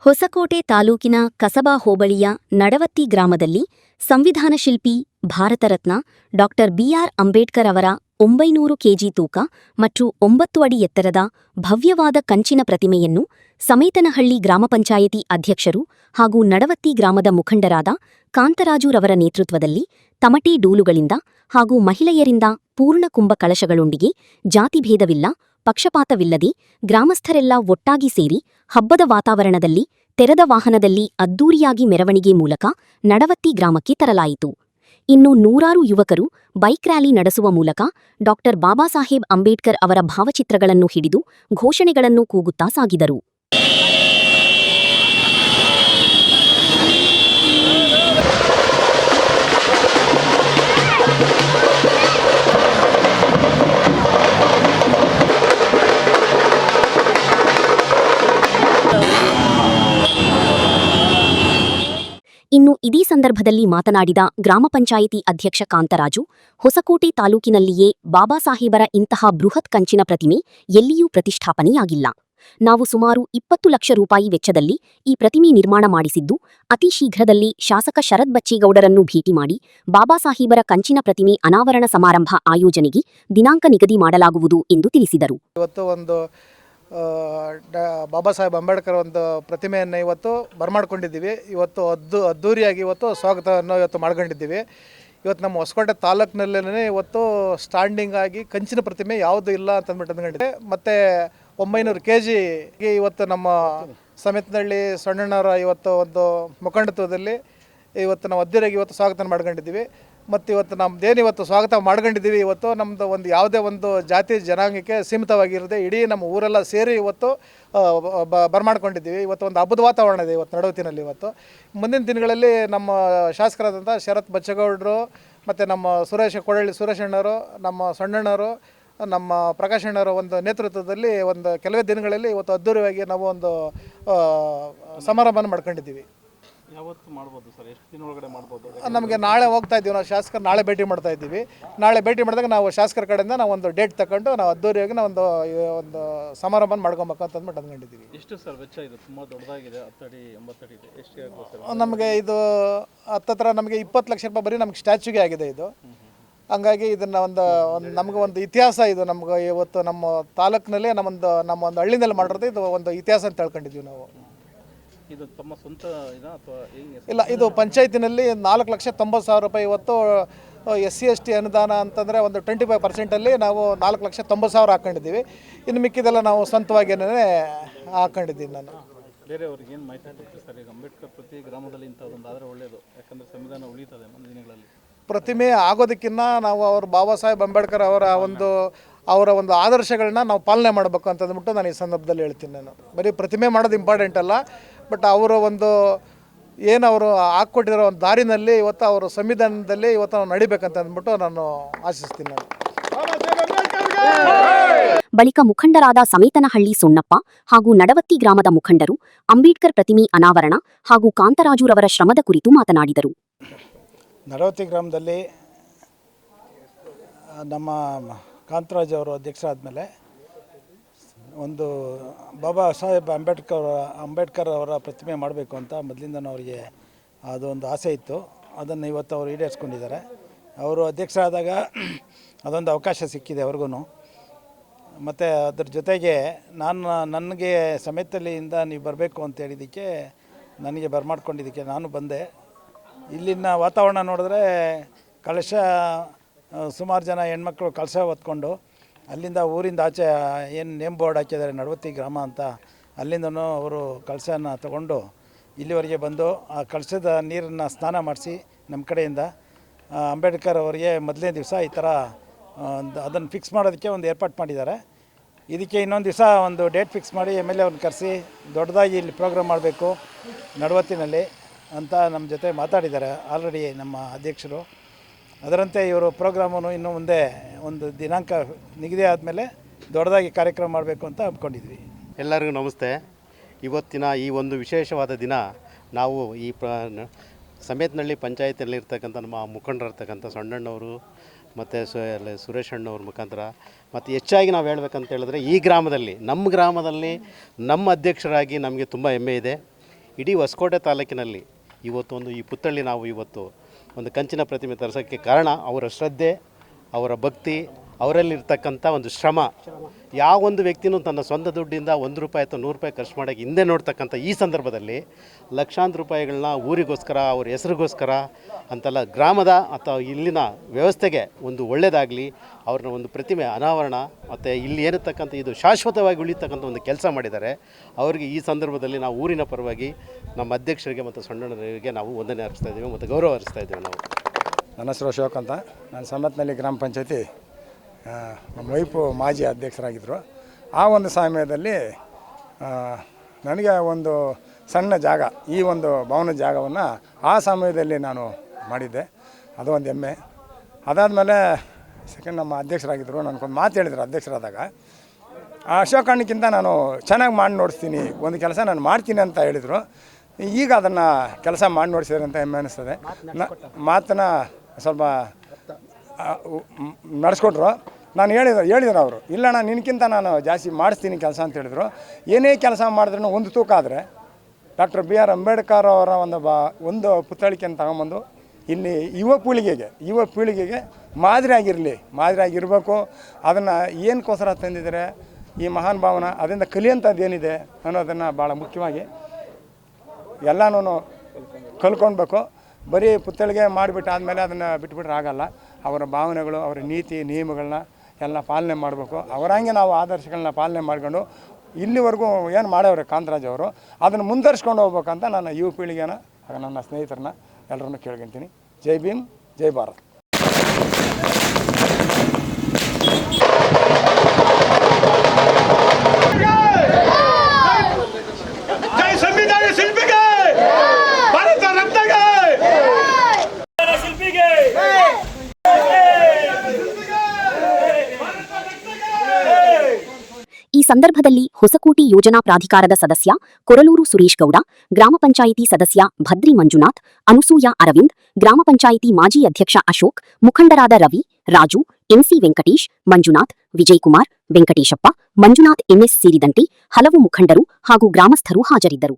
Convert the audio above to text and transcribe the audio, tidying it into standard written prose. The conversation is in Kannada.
ಹೊಸಕೋಟೆ ತಾಲೂಕಿನ ಕಸಬಾ ಹೋಬಳಿಯ ನಡವತ್ತಿ ಗ್ರಾಮದಲ್ಲಿ ಸಂವಿಧಾನ ಶಿಲ್ಪಿ ಭಾರತರತ್ನ ಡಾ ಬಿಆರ್ ಅಂಬೇಡ್ಕರ್ ಅವರ 900 ಕೆಜಿ ತೂಕ ಮತ್ತು 9 ಅಡಿ ಎತ್ತರದ ಭವ್ಯವಾದ ಕಂಚಿನ ಪ್ರತಿಮೆಯನ್ನು ಸಮೇತನಹಳ್ಳಿ ಗ್ರಾಮ ಪಂಚಾಯಿತಿ ಅಧ್ಯಕ್ಷರು ಹಾಗೂ ನಡವತ್ತಿ ಗ್ರಾಮದ ಮುಖಂಡರಾದ ಕಾಂತರಾಜುರವರ ನೇತೃತ್ವದಲ್ಲಿ ತಮಟೆ ಡೂಲುಗಳಿಂದ ಹಾಗೂ ಮಹಿಳೆಯರಿಂದ ಪೂರ್ಣ ಕುಂಭ ಕಳಶಗಳೊಂದಿಗೆ ಜಾತಿಭೇದವಿಲ್ಲ ಪಕ್ಷಪಾತವಿಲ್ಲದೆ ಗ್ರಾಮಸ್ಥರೆಲ್ಲ ಒಟ್ಟಾಗಿ ಸೇರಿ ಹಬ್ಬದ ವಾತಾವರಣದಲ್ಲಿ ತೆರೆದ ವಾಹನದಲ್ಲಿ ಅದ್ದೂರಿಯಾಗಿ ಮೆರವಣಿಗೆ ಮೂಲಕ ನಡವತ್ತಿ ಗ್ರಾಮಕ್ಕೆ ತರಲಾಯಿತು. ಇನ್ನು ನೂರಾರು ಯುವಕರು ಬೈಕ್ ರ್ಯಾಲಿ ನಡೆಸುವ ಮೂಲಕ ಡಾ ಬಾಬಾ ಸಾಹೇಬ್ ಅಂಬೇಡ್ಕರ್ ಅವರ ಭಾವಚಿತ್ರಗಳನ್ನು ಹಿಡಿದು ಘೋಷಣೆಗಳನ್ನು ಕೂಗುತ್ತಾ ಸಾಗಿದರು. ಇನ್ನು ಇದೇ ಸಂದರ್ಭದಲ್ಲಿ ಮಾತನಾಡಿದ ಗ್ರಾಮ ಪಂಚಾಯಿತಿ ಅಧ್ಯಕ್ಷ ಕಾಂತರಾಜು, ಹೊಸಕೋಟೆ ತಾಲೂಕಿನಲ್ಲಿಯೇ ಬಾಬಾ ಸಾಹೇಬರ ಇಂತಹ ಬೃಹತ್ ಕಂಚಿನ ಪ್ರತಿಮೆ ಎಲ್ಲಿಯೂ ಪ್ರತಿಷ್ಠಾಪನೆಯಾಗಿಲ್ಲ. ನಾವು ಸುಮಾರು 20 ಲಕ್ಷ ರೂಪಾಯಿ ವೆಚ್ಚದಲ್ಲಿ ಈ ಪ್ರತಿಮೆ ನಿರ್ಮಾಣ ಮಾಡಿಸಿದ್ದು, ಅತಿ ಶೀಘ್ರದಲ್ಲಿ ಶಾಸಕ ಶರತ್ ಬಚ್ಚೇಗೌಡರನ್ನು ಭೇಟಿ ಮಾಡಿ ಬಾಬಾ ಸಾಹೇಬರ ಕಂಚಿನ ಪ್ರತಿಮೆ ಅನಾವರಣ ಸಮಾರಂಭ ಆಯೋಜನೆಗೆ ದಿನಾಂಕ ನಿಗದಿ ಮಾಡಲಾಗುವುದು ಎಂದು ತಿಳಿಸಿದರು. ಬಾಬಾ ಸಾಹೇಬ್ ಅಂಬೇಡ್ಕರ್ ಒಂದು ಪ್ರತಿಮೆಯನ್ನು ಇವತ್ತು ಬರಮಾಡ್ಕೊಂಡಿದ್ದೀವಿ. ಇವತ್ತು ಅದ್ದೂರಿಯಾಗಿ ಇವತ್ತು ಸ್ವಾಗತವನ್ನು ಇವತ್ತು ಮಾಡ್ಕೊಂಡಿದ್ದೀವಿ. ಇವತ್ತು ನಮ್ಮ ಹೊಸಕೋಟೆ ತಾಲೂಕಿನಲ್ಲೇ ಇವತ್ತು ಸ್ಟ್ಯಾಂಡಿಂಗ್ ಆಗಿ ಕಂಚಿನ ಪ್ರತಿಮೆ ಯಾವುದು ಇಲ್ಲ ಅಂತ ಅಂದ್ಕೊಂಡಿದೆ. ಮತ್ತು 900 kg ಇವತ್ತು ನಮ್ಮ ಸಮೇತನಹಳ್ಳಿ ಸಣ್ಣಣ್ಣವರ ಇವತ್ತು ಒಂದು ಮುಖಂಡತ್ವದಲ್ಲಿ ಇವತ್ತು ನಾವು ಅದ್ದೂರಿಯಾಗಿ ಇವತ್ತು ಸ್ವಾಗತ ಮಾಡ್ಕೊಂಡಿದ್ದೀವಿ. ಮತ್ತು ಇವತ್ತು ನಮ್ಮದೇನು ಇವತ್ತು ಸ್ವಾಗತ ಮಾಡ್ಕೊಂಡಿದ್ದೀವಿ, ಇವತ್ತು ನಮ್ಮದು ಒಂದು ಯಾವುದೇ ಒಂದು ಜಾತಿ ಜನಾಂಗಕ್ಕೆ ಸೀಮಿತವಾಗಿರದೆ ಇಡೀ ನಮ್ಮ ಊರೆಲ್ಲ ಸೇರಿ ಇವತ್ತು ಬರಮಾಡ್ಕೊಂಡಿದ್ದೀವಿ. ಇವತ್ತು ಒಂದು ಹಬ್ಬದ ವಾತಾವರಣ ಇದೆ ಇವತ್ತು ನಡವತ್ತಿನಲ್ಲಿ. ಇವತ್ತು ಮುಂದಿನ ದಿನಗಳಲ್ಲಿ ನಮ್ಮ ಶಾಸಕರಾದಂಥ ಶರತ್ ಬಚ್ಚೇಗೌಡರು ಮತ್ತು ನಮ್ಮ ಸುರೇಶ್ ಅಣ್ಣವರು, ನಮ್ಮ ಸಣ್ಣಣ್ಣವರು, ನಮ್ಮ ಪ್ರಕಾಶ್ ಅಣ್ಣವರ ಒಂದು ನೇತೃತ್ವದಲ್ಲಿ ಒಂದು ಕೆಲವೇ ದಿನಗಳಲ್ಲಿ ಇವತ್ತು ಅದ್ದೂರಿಯಾಗಿ ನಾವು ಒಂದು ಸಮಾರಂಭನ ಮಾಡ್ಕೊಂಡಿದ್ದೀವಿ. ಯಾವತ್ತು ಮಾಡ್ಬೋದು ಸರ್? ಎಷ್ಟು ದಿನ ಒಳಗಡೆ ಮಾಡ್ಬೋದು? ನಮಗೆ ನಾಳೆ ಹೋಗ್ತಾ ಇದ್ದೀವಿ, ನಾವು ಶಾಸಕರು ನಾಳೆ ಭೇಟಿ ಮಾಡ್ತಾ ಇದ್ದೀವಿ. ನಾಳೆ ಭೇಟಿ ಮಾಡಿದಾಗ ನಾವು ಶಾಸಕರ ಕಡೆಯಿಂದ ನಾವು ಒಂದು ಡೇಟ್ ತಗೊಂಡು ನಾವು ಅದ್ದೂರಿಯಾಗಿ ನಾವು ಒಂದು ಸಮಾರಂಭ ಮಾಡ್ಕೊಬೇಕು ಅಂತ ಅಂದ್ಬಿಟ್ಟು ಅಂದ್ಕೊಂಡಿದ್ದೀವಿ. ಎಷ್ಟು ಸರ್ ವೆಚ್ಚ ಇದು? ತುಂಬ ದೊಡ್ಡದಾಗಿದೆ, 10 ಅಡಿ 80 ಅಡಿ ಇದೆ. ಎಷ್ಟು ಆಗ್ಬೋದು ಸರ್? ನಮಗೆ ಇದು ಹತ್ತತ್ರ ನಮಗೆ 20 ಲಕ್ಷ ರೂಪಾಯಿ ಬರೀ ನಮ್ಗೆ ಸ್ಟ್ಯಾಚ್ಯೂಗೆ ಆಗಿದೆ ಇದು. ಹಂಗಾಗಿ ಇದನ್ನು ನಮಗೆ ಒಂದು ಇತಿಹಾಸ ಇದು. ನಮ್ಗೆ ಇವತ್ತು ನಮ್ಮ ತಾಲೂಕಿನಲ್ಲಿ ನಮ್ಮ ಒಂದು ಹಳ್ಳಿನಲ್ಲಿ ಮಾಡಿರೋದು ಇದು ಒಂದು ಇತಿಹಾಸ ಅಂತ ಹೇಳ್ಕೊಂಡಿದ್ದೀವಿ ನಾವು. ಇದು ತಮ್ಮ ಸ್ವಂತ ಅಥವಾ ಇಲ್ಲ, ಇದು ಪಂಚಾಯತಿನಲ್ಲಿ 4,90,000 ರೂಪಾಯಿ ಇವತ್ತು SC/ST ಅನುದಾನ ಅಂತಂದರೆ ಒಂದು 25% ನಾವು 4,90,000 ಹಾಕ್ಕೊಂಡಿದ್ದೀವಿ. ಇನ್ನು ಮಿಕ್ಕಿದೆಲ್ಲ ನಾವು ಸ್ವಂತವಾಗಿಯೇ ಹಾಕ್ಕೊಂಡಿದ್ದೀನಿ ನಾನು. ಬೇರೆಯವ್ರಿಗೆ ಏನು ಮಾಹಿತಿ ಕೊಡ್ತೀವಿ ಸರ್? ಈಗ ಅಂಬೇಡ್ಕರ್ ಪ್ರತಿ ಗ್ರಾಮದಲ್ಲಿ ಇಂಥದ್ದೊಂದು ಆದರೆ ಒಳ್ಳೆಯದು, ಯಾಕಂದರೆ ಸಂವಿಧಾನ ಉಳಿತದೆ ಮುಂದಿನ ದಿನಗಳಲ್ಲಿ. ಪ್ರತಿಮೆ ಆಗೋದಕ್ಕಿಂತ ನಾವು ಅವರು ಬಾಬಾ ಸಾಹೇಬ್ ಅಂಬೇಡ್ಕರ್ ಅವರ ಒಂದು ಆದರ್ಶಗಳನ್ನ ನಾವು ಪಾಲನೆ ಮಾಡಬೇಕು ಅಂತ ಅಂದ್ಬಿಟ್ಟು ನಾನು ಈ ಸಂದರ್ಭದಲ್ಲಿ ಹೇಳ್ತೀನಿ. ನಾನು ಬರೀ ಪ್ರತಿಮೆ ಮಾಡೋದು ಇಂಪಾರ್ಟೆಂಟ್ ಅಲ್ಲ, ಬಟ್ ಅವರ ಒಂದು ಏನು ಅವರು ಹಾಕ್ಕೊಟ್ಟಿರೋ ಒಂದು ದಾರಿನಲ್ಲಿ ಇವತ್ತು ಅವರು ಸಂವಿಧಾನದಲ್ಲಿ ಇವತ್ತು ನಾವು ನಡಿಬೇಕಂತ ಅಂದ್ಬಿಟ್ಟು ನಾನು ಆಶಿಸ್ತೀನಿ. ನಾನು ಬಳಿಕ ಮುಖಂಡರಾದ ಸಮೇತನಹಳ್ಳಿ ಸೊಣ್ಣಪ್ಪ ಹಾಗೂ ನಡವತ್ತಿ ಗ್ರಾಮದ ಮುಖಂಡರು ಅಂಬೇಡ್ಕರ್ ಪ್ರತಿಮೆ ಅನಾವರಣ ಹಾಗೂ ಕಾಂತರಾಜುರವರ ಶ್ರಮದ ಕುರಿತು ಮಾತನಾಡಿದರು. ನಡವತ್ತಿ ಗ್ರಾಮದಲ್ಲಿ ನಮ್ಮ ಕಾಂತರಾಜ್ ಅವರು ಅಧ್ಯಕ್ಷರಾದ ಮೇಲೆ ಒಂದು ಬಾಬಾ ಸಾಹೇಬ್ ಅಂಬೇಡ್ಕರ್ ಅವರ ಪ್ರತಿಮೆ ಮಾಡಬೇಕು ಅಂತ ಮೊದಲಿಂದನೂ ಅವರಿಗೆ ಅದೊಂದು ಆಸೆ ಇತ್ತು. ಅದನ್ನು ಇವತ್ತು ಅವರು ಈಡೇರಿಸ್ಕೊಂಡಿದ್ದಾರೆ. ಅವರು ಅಧ್ಯಕ್ಷರಾದಾಗ ಅದೊಂದು ಅವಕಾಶ ಸಿಕ್ಕಿದೆ ಅವ್ರಿಗೂ. ಮತ್ತು ಅದ್ರ ಜೊತೆಗೆ ನನಗೆ ಸಮೇತಲ್ಲಿಯಿಂದ ನೀವು ಬರಬೇಕು ಅಂತ ಹೇಳಿದ್ದಕ್ಕೆ, ನನಗೆ ಬರಮಾಡ್ಕೊಂಡಿದ್ದಕ್ಕೆ ನಾನು ಬಂದೆ. ಇಲ್ಲಿನ ವಾತಾವರಣ ನೋಡಿದ್ರೆ ಕಳಶ ಸುಮಾರು ಜನ ಹೆಣ್ಮಕ್ಳು ಕಳಶ ಹೊತ್ಕೊಂಡು ಅಲ್ಲಿಂದ ಊರಿಂದ ಆಚೆ ಏನು ನೇಮ್ ಬೋರ್ಡ್ ಹಾಕಿದ್ದಾರೆ ನಡವತ್ತಿ ಗ್ರಾಮ ಅಂತ, ಅಲ್ಲಿಂದನೂ ಅವರು ಕಳಶನ ತಗೊಂಡು ಇಲ್ಲಿವರೆಗೆ ಬಂದು ಆ ಕಳಶದ ನೀರನ್ನು ಸ್ನಾನ ಮಾಡಿಸಿ ನಮ್ಮ ಕಡೆಯಿಂದ ಅಂಬೇಡ್ಕರ್ ಅವರಿಗೆ ಮೊದಲನೇ ದಿವಸ ಈ ಥರ ಅದನ್ನು ಫಿಕ್ಸ್ ಮಾಡೋದಕ್ಕೆ ಒಂದು ಏರ್ಪಾಟ್ ಮಾಡಿದ್ದಾರೆ. ಇದಕ್ಕೆ ಇನ್ನೊಂದು ದಿವಸ ಒಂದು ಡೇಟ್ ಫಿಕ್ಸ್ ಮಾಡಿ ಎಮ್ ಎಲ್ ಎ ಅವ್ರನ್ನ ಕರೆಸಿ ದೊಡ್ಡದಾಗಿ ಇಲ್ಲಿ ಪ್ರೋಗ್ರಾಮ್ ಮಾಡಬೇಕು ನಡವತ್ತಿನಲ್ಲಿ ಅಂತ ನಮ್ಮ ಜೊತೆ ಮಾತಾಡಿದ್ದಾರೆ ಆಲ್ರೆಡಿ ನಮ್ಮ ಅಧ್ಯಕ್ಷರು. ಅದರಂತೆ ಇವರು ಪ್ರೋಗ್ರಾಮನ್ನು ಇನ್ನು ಮುಂದೆ ಒಂದು ದಿನಾಂಕ ನಿಗದಿ ಆದಮೇಲೆ ದೊಡ್ಡದಾಗಿ ಕಾರ್ಯಕ್ರಮ ಮಾಡಬೇಕು ಅಂತ ಅಂದ್ಕೊಂಡಿದ್ವಿ. ಎಲ್ಲರಿಗೂ ನಮಸ್ತೆ. ಇವತ್ತಿನ ಈ ಒಂದು ವಿಶೇಷವಾದ ದಿನ ನಾವು ಈ ಸಮೇತನಹಳ್ಳಿ ಪಂಚಾಯತಿಯಲ್ಲಿರ್ತಕ್ಕಂಥ ನಮ್ಮ ಮುಖಂಡರಿರ್ತಕ್ಕಂಥ ಸೊಣ್ಣಣ್ಣವರು ಮತ್ತು ಸುರೇಶ್ ಅಣ್ಣವ್ರ ಮುಖಾಂತರ ಮತ್ತು ಹೆಚ್ಚಾಗಿ ನಾವು ಹೇಳ್ಬೇಕಂತ ಹೇಳಿದ್ರೆ ಈ ಗ್ರಾಮದಲ್ಲಿ ನಮ್ಮ ಅಧ್ಯಕ್ಷರಾಗಿ ನಮಗೆ ತುಂಬ ಹೆಮ್ಮೆ ಇದೆ. ಇಡೀ ಹೊಸಕೋಟೆ ತಾಲೂಕಿನಲ್ಲಿ ಇವತ್ತು ಈ ಪುತ್ಥಳಿ ನಾವು ಇವತ್ತು ಒಂದು ಕಂಚಿನ ಪ್ರತಿಮೆ ತರಿಸೋಕ್ಕೆ ಕಾರಣ ಅವರ ಶ್ರದ್ಧೆ, ಅವರ ಭಕ್ತಿ, ಅವರಲ್ಲಿರ್ತಕ್ಕಂಥ ಒಂದು ಶ್ರಮ. ಯಾವ ಒಂದು ವ್ಯಕ್ತಿನೂ ತನ್ನ ಸ್ವಂತ ದುಡ್ಡಿಂದ 1 ರೂಪಾಯಿ ಅಥವಾ 100 ರೂಪಾಯಿ ಖರ್ಚು ಮಾಡೋಕ್ಕೆ ಹಿಂದೆ ನೋಡ್ತಕ್ಕಂಥ ಈ ಸಂದರ್ಭದಲ್ಲಿ ಲಕ್ಷಾಂತರ ರೂಪಾಯಿಗಳನ್ನ ಊರಿಗೋಸ್ಕರ, ಅವ್ರ ಹೆಸರಿಗೋಸ್ಕರ ಅಂತಲ್ಲ, ಗ್ರಾಮದ ಅಥವಾ ಇಲ್ಲಿನ ವ್ಯವಸ್ಥೆಗೆ ಒಂದು ಒಳ್ಳೆಯದಾಗಲಿ, ಅವ್ರನ್ನ ಒಂದು ಪ್ರತಿಮೆ ಅನಾವರಣ ಮತ್ತು ಇಲ್ಲಿ ಏನಿರ್ತಕ್ಕಂಥ ಇದು ಶಾಶ್ವತವಾಗಿ ಉಳಿತಕ್ಕಂಥ ಒಂದು ಕೆಲಸ ಮಾಡಿದ್ದಾರೆ. ಅವರಿಗೆ ಈ ಸಂದರ್ಭದಲ್ಲಿ ನಾವು ಊರಿನ ಪರವಾಗಿ ನಮ್ಮ ಅಧ್ಯಕ್ಷರಿಗೆ ಮತ್ತು ಸೊಣ್ಣಣ್ಣರಿಗೆ ನಾವು ವಂದನೆ ಅರ್ಪಿಸ್ತಾ ಇದ್ದೀವಿ ಮತ್ತು ಗೌರವ ಅರ್ಪಿಸ್ತಾ ಇದ್ದೀವಿ. ನನ್ನ ಹೆಸರು ಅಶೋಕ್ ಅಂತ. ನಾನು ಸಮೇತನಹಳ್ಳಿ ಗ್ರಾಮ ಪಂಚಾಯತಿ ನಮ್ಮ ವೈಫು ಮಾಜಿ ಅಧ್ಯಕ್ಷರಾಗಿದ್ದರು. ಆ ಒಂದು ಸಮಯದಲ್ಲಿ ನನಗೆ ಒಂದು ಸಣ್ಣ ಜಾಗ, ಈ ಒಂದು ಭವನದ ಜಾಗವನ್ನು ಆ ಸಮಯದಲ್ಲಿ ನಾನು ಮಾಡಿದ್ದೆ. ಅದು ಒಂದು ಹೆಮ್ಮೆ. ಅದಾದಮೇಲೆ ಸೆಕೆಂಡ್ ನಮ್ಮ ಅಧ್ಯಕ್ಷರಾಗಿದ್ದರು, ನನಗೊಂದು ಮಾತು ಹೇಳಿದರು ಅಧ್ಯಕ್ಷರಾದಾಗ, ಅಶೋಕ್ ಅಣ್ಣಕ್ಕಿಂತ ನಾನು ಚೆನ್ನಾಗಿ ಮಾಡಿ ನೋಡಿಸ್ತೀನಿ, ಒಂದು ಕೆಲಸ ನಾನು ಮಾಡ್ತೀನಿ ಅಂತ ಹೇಳಿದರು. ಈಗ ಅದನ್ನು ಕೆಲಸ ಮಾಡಿ ನೋಡಿಸಿದ್ರೆ ಅಂತ ಹೆಮ್ಮೆ ಅನ್ನಿಸ್ತದೆ. ಮಾತನ್ನು ಸ್ವಲ್ಪ ನಡೆಸ್ಕೊಟ್ರು. ನಾನು ಹೇಳಿದ್ರು ಅವರು, ಇಲ್ಲಣ್ಣ ನಿನಕ್ಕಿಂತ ನಾನು ಜಾಸ್ತಿ ಮಾಡಿಸ್ತೀನಿ ಕೆಲಸ ಅಂತ ಹೇಳಿದರು. ಏನೇ ಕೆಲಸ ಮಾಡಿದ್ರೂ ಒಂದು ತೂಕ ಆದರೆ ಡಾಕ್ಟರ್ BR ಅಂಬೇಡ್ಕರ್ ಅವರ ಒಂದು ಪುತ್ಥಳಿಕೆಯನ್ನು ತಗೊಂಬಂದು ಇಲ್ಲಿ ಯುವ ಪೀಳಿಗೆಗೆ ಮಾದರಿಯಾಗಿರಬೇಕು. ಅದನ್ನು ಏನಕ್ಕೋಸ್ಕರ ತಂದಿದ್ದಾರೆ ಈ ಮಹಾನ್ ಭಾವನ, ಅದರಿಂದ ಕಲಿಯೋಂಥದ್ದು ಏನಿದೆ ಅನ್ನೋದನ್ನು ಭಾಳ ಮುಖ್ಯವಾಗಿ ಎಲ್ಲನೂ ಕಲ್ಕೊಳ್ಬೇಕು. ಬರೀ ಪುತ್ಥಳಿಗೆ ಮಾಡಿಬಿಟ್ಟು ಆದಮೇಲೆ ಅದನ್ನು ಬಿಟ್ಬಿಟ್ರೆ ಆಗಲ್ಲ. ಅವರ ಭಾವನೆಗಳು, ಅವರ ನೀತಿ ನಿಯಮಗಳನ್ನ ಎಲ್ಲ ಪಾಲನೆ ಮಾಡಬೇಕು. ಅವರಂಗೆ ನಾವು ಆದರ್ಶಗಳನ್ನ ಪಾಲನೆ ಮಾಡ್ಕೊಂಡು ಇಲ್ಲಿವರೆಗೂ ಏನು ಮಾಡವ್ರೆ ಕಾಂತರಾಜ್ ಅವರು, ಅದನ್ನು ಮುಂದುವರ್ಸ್ಕೊಂಡು ಹೋಗ್ಬೇಕಂತ ನನ್ನ ಯುವ ಪೀಳಿಗೆನ, ನನ್ನ ಸ್ನೇಹಿತರನ್ನ ಎಲ್ಲರನ್ನೂ ಕೇಳ್ಕೊತೀನಿ. ಜೈ ಭೀಮ್, ಜೈ ಭಾರತ್. ಈ ಸಂದರ್ಭದಲ್ಲಿ ಹೊಸಕೋಟೆ ಯೋಜನಾ ಪ್ರಾಧಿಕಾರದ ಸದಸ್ಯ ಕೊರಲೂರು ಸುರೇಶ್ ಗೌಡ, ಗ್ರಾಮ ಪಂಚಾಯಿತಿ ಸದಸ್ಯ ಭದ್ರಿ ಮಂಜುನಾಥ್, ಅನುಸೂಯ ಅರವಿಂದ್, ಗ್ರಾಮ ಪಂಚಾಯಿತಿ ಮಾಜಿ ಅಧ್ಯಕ್ಷ ಅಶೋಕ್, ಮುಖಂಡರಾದ ರವಿ, ರಾಜು, ಎಂಸಿ ವೆಂಕಟೇಶ್, ಮಂಜುನಾಥ್, ವಿಜಯಕುಮಾರ್, ವೆಂಕಟೇಶಪ್ಪ, ಮಂಜುನಾಥ್ NS ಸೇರಿದಂತೆ ಹಲವು ಮುಖಂಡರು ಹಾಗೂ ಗ್ರಾಮಸ್ಥರು ಹಾಜರಿದ್ದರು.